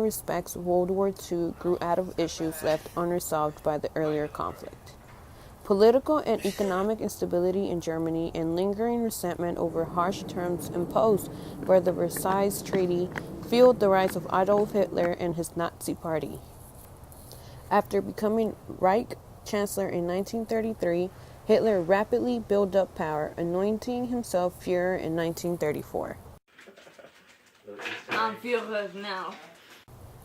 respects, World War II grew out of issues left unresolved by the earlier conflict. Political and economic instability in Germany and lingering resentment over harsh terms imposed by the Versailles Treaty fueled the rise of Adolf Hitler and his Nazi Party. After becoming Reich Chancellor in 1933, Hitler rapidly built up power, anointing himself Führer in 1934. I'm Führer now.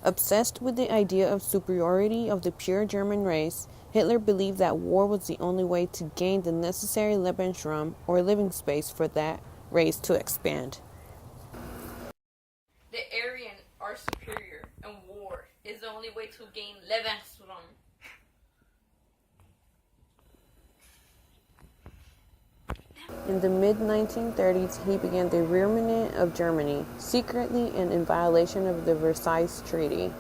Obsessed with the idea of superiority of the pure German race, Hitler believed that war was the only way to gain the necessary Lebensraum, or living space, for that race to expand. The Aryan are superior, and war is the only way to gain Lebensraum. In the mid-1930s, he began the rearmament of Germany, secretly and in violation of the Versailles Treaty.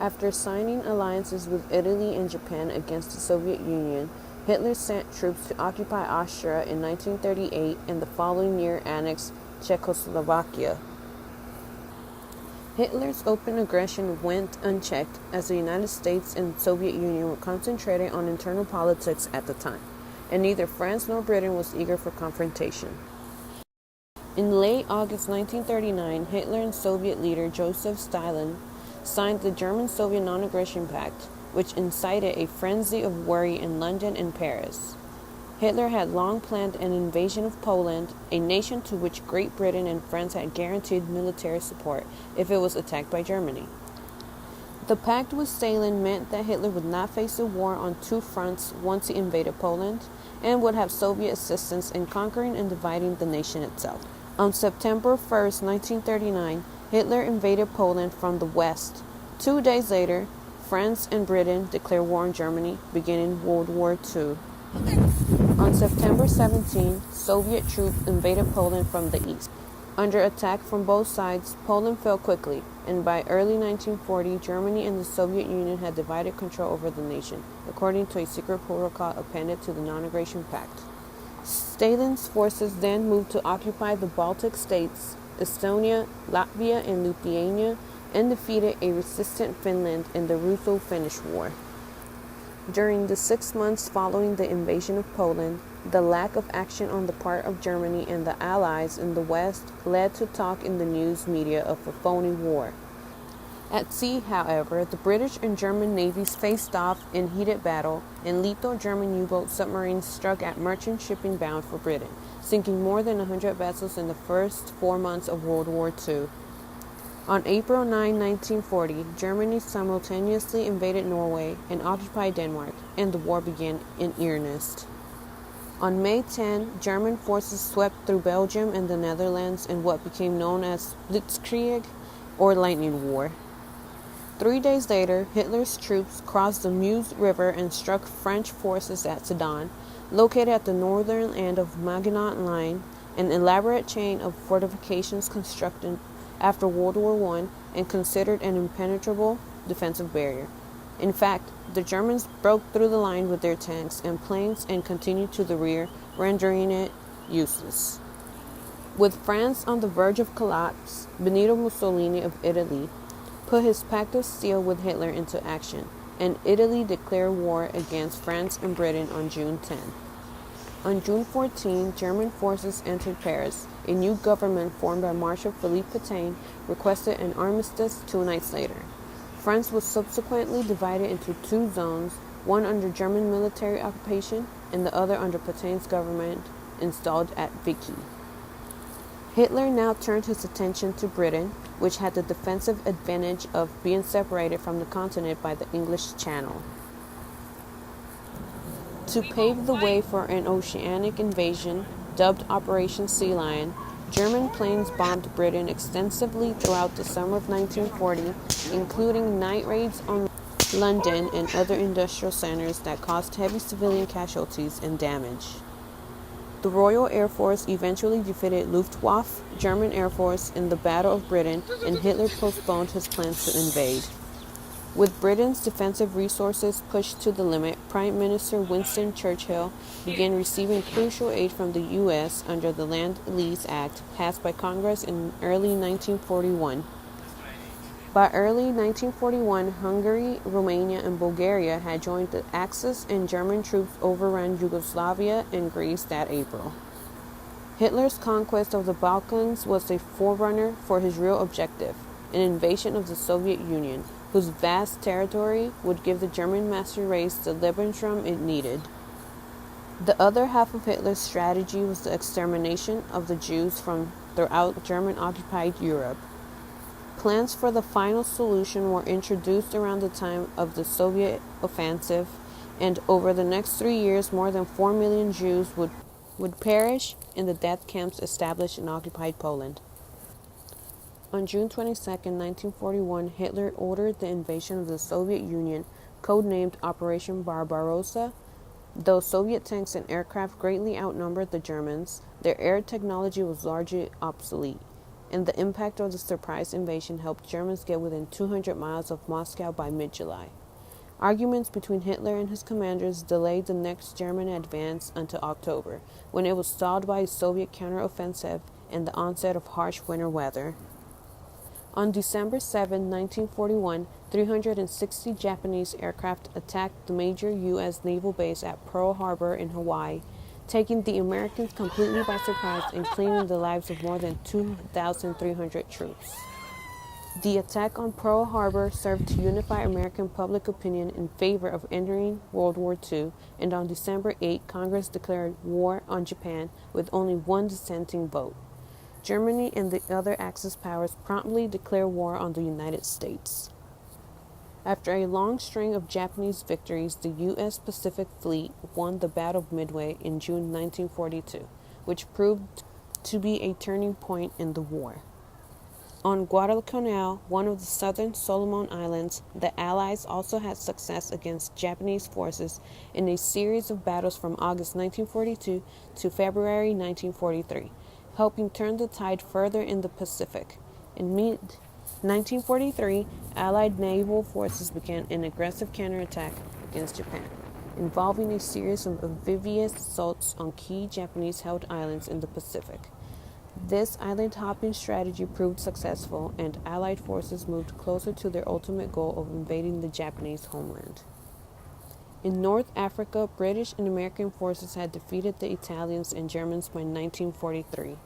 After signing alliances with Italy and Japan against the Soviet Union, Hitler sent troops to occupy Austria in 1938 and the following year annexed Czechoslovakia. Hitler's open aggression went unchecked as the United States and the Soviet Union were concentrating on internal politics at the time, and neither France nor Britain was eager for confrontation. In late August 1939, Hitler and Soviet leader Joseph Stalin signed the German-Soviet Non-Aggression Pact, which incited a frenzy of worry in London and Paris. Hitler had long planned an invasion of Poland, a nation to which Great Britain and France had guaranteed military support if it was attacked by Germany. The pact with Stalin meant that Hitler would not face a war on two fronts once he invaded Poland, and would have Soviet assistance in conquering and dividing the nation itself. On September 1st, 1939, Hitler invaded Poland from the west. 2 days later, France and Britain declared war on Germany, beginning World War II. On September 17, Soviet troops invaded Poland from the east. Under attack from both sides, Poland fell quickly, and by early 1940, Germany and the Soviet Union had divided control over the nation, according to a secret protocol appended to the Non-Aggression Pact. Stalin's forces then moved to occupy the Baltic states, Estonia, Latvia, and Lithuania, and defeated a resistant Finland in the Russo-Finnish War. During the 6 months following the invasion of Poland, the lack of action on the part of Germany and the Allies in the West led to talk in the news media of a phony war. At sea, however, the British and German navies faced off in heated battle, and lethal German U-boat submarines struck at merchant shipping bound for Britain, sinking more than 100 vessels in the first 4 months of World War II. On April 9, 1940, Germany simultaneously invaded Norway and occupied Denmark, and the war began in earnest. On May 10, German forces swept through Belgium and the Netherlands in what became known as Blitzkrieg, or Lightning War. 3 days later, Hitler's troops crossed the Meuse River and struck French forces at Sedan, located at the northern end of Maginot Line, an elaborate chain of fortifications constructed after World War I and considered an impenetrable defensive barrier. In fact, the Germans broke through the line with their tanks and planes and continued to the rear, rendering it useless. With France on the verge of collapse, Benito Mussolini of Italy put his Pact of Steel with Hitler into action, and Italy declared war against France and Britain on June 10. On June 14, German forces entered Paris. A new government formed by Marshal Philippe Pétain requested an armistice 2 nights later. France was subsequently divided into 2 zones, one under German military occupation and the other under Pétain's government installed at Vichy. Hitler now turned his attention to Britain, which had the defensive advantage of being separated from the continent by the English Channel. To pave the way for an oceanic invasion, dubbed Operation Sea Lion, German planes bombed Britain extensively throughout the summer of 1940, including night raids on London and other industrial centers that caused heavy civilian casualties and damage. The Royal Air Force eventually defeated Luftwaffe, German Air Force, in the Battle of Britain, and Hitler postponed his plans to invade. With Britain's defensive resources pushed to the limit, Prime Minister Winston Churchill began receiving crucial aid from the U.S. under the Land-Lease Act passed by Congress in early 1941. By early 1941, Hungary, Romania, and Bulgaria had joined the Axis, and German troops overran Yugoslavia and Greece that April. Hitler's conquest of the Balkans was a forerunner for his real objective, an invasion of the Soviet Union, whose vast territory would give the German master race the Lebensraum it needed. The other half of Hitler's strategy was the extermination of the Jews from throughout German-occupied Europe. Plans for the final solution were introduced around the time of the Soviet offensive, and over the next 3 years, more than 4 million Jews would perish in the death camps established in occupied Poland. On June 22, 1941, Hitler ordered the invasion of the Soviet Union, codenamed Operation Barbarossa. Though Soviet tanks and aircraft greatly outnumbered the Germans, their air technology was largely obsolete, and the impact of the surprise invasion helped Germans get within 200 miles of Moscow by mid-July. Arguments between Hitler and his commanders delayed the next German advance until October, when it was stalled by a Soviet counteroffensive and the onset of harsh winter weather. On December 7, 1941, 360 Japanese aircraft attacked the major U.S. naval base at Pearl Harbor in Hawaii, taking the Americans completely by surprise and claiming the lives of more than 2,300 troops. The attack on Pearl Harbor served to unify American public opinion in favor of entering World War II, and on December 8, Congress declared war on Japan with only one dissenting vote. Germany and the other Axis powers promptly declared war on the United States. After a long string of Japanese victories, the U.S. Pacific Fleet won the Battle of Midway in June 1942, which proved to be a turning point in the war. On Guadalcanal, one of the southern Solomon Islands, the Allies also had success against Japanese forces in a series of battles from August 1942 to February 1943, helping turn the tide further in the Pacific. In mid-1943, Allied naval forces began an aggressive counterattack against Japan, involving a series of amphibious assaults on key Japanese-held islands in the Pacific. This island-hopping strategy proved successful, and Allied forces moved closer to their ultimate goal of invading the Japanese homeland. In North Africa, British and American forces had defeated the Italians and Germans by 1943.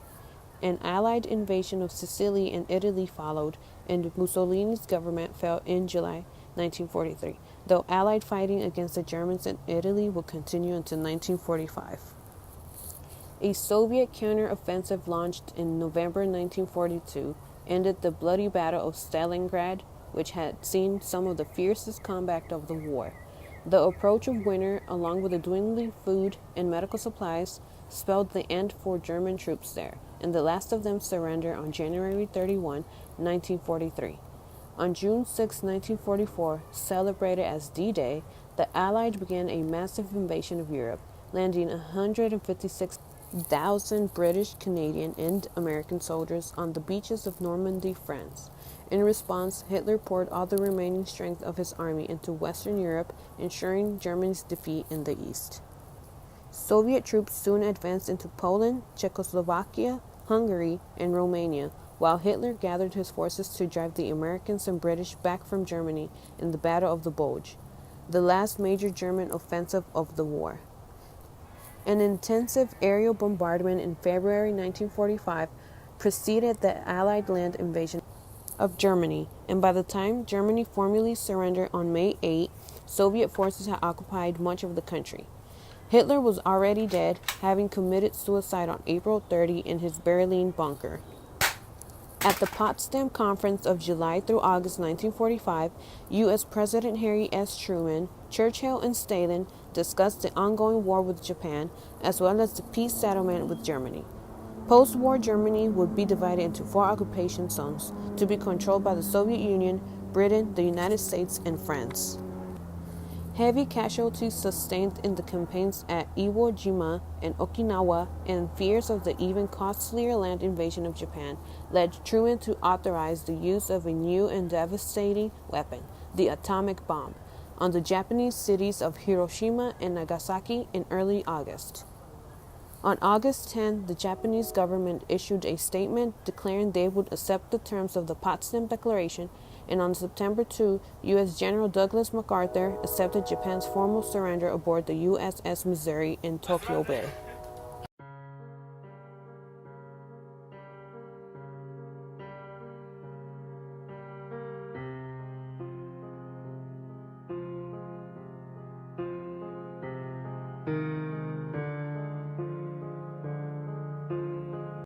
An Allied invasion of Sicily and Italy followed, and Mussolini's government fell in July 1943, though Allied fighting against the Germans in Italy would continue until 1945. A Soviet counter-offensive launched in November 1942 ended the bloody Battle of Stalingrad, which had seen some of the fiercest combat of the war. The approach of winter, along with the dwindling food and medical supplies, spelled the end for German troops there, and the last of them surrendered on January 31, 1943. On June 6, 1944, celebrated as D-Day, the Allies began a massive invasion of Europe, landing 156,000 British, Canadian, and American soldiers on the beaches of Normandy, France. In response, Hitler poured all the remaining strength of his army into Western Europe, ensuring Germany's defeat in the East. Soviet troops soon advanced into Poland, Czechoslovakia, Hungary, and Romania, while Hitler gathered his forces to drive the Americans and British back from Germany in the Battle of the Bulge, the last major German offensive of the war. An intensive aerial bombardment in February 1945 preceded the Allied land invasion of Germany, and by the time Germany formally surrendered on May 8, Soviet forces had occupied much of the country. Hitler was already dead, having committed suicide on April 30 in his Berlin bunker. At the Potsdam Conference of July through August 1945, U.S. President Harry S. Truman, Churchill, and Stalin discussed the ongoing war with Japan, as well as the peace settlement with Germany. Post-war Germany would be divided into 4 occupation zones to be controlled by the Soviet Union, Britain, the United States, and France. Heavy casualties sustained in the campaigns at Iwo Jima and Okinawa, and fears of the even costlier land invasion of Japan, led Truman to authorize the use of a new and devastating weapon, the atomic bomb, on the Japanese cities of Hiroshima and Nagasaki in early August. On August 10, the Japanese government issued a statement declaring they would accept the terms of the Potsdam Declaration and on September 2, U.S. General Douglas MacArthur accepted Japan's formal surrender aboard the USS Missouri in Tokyo Bay.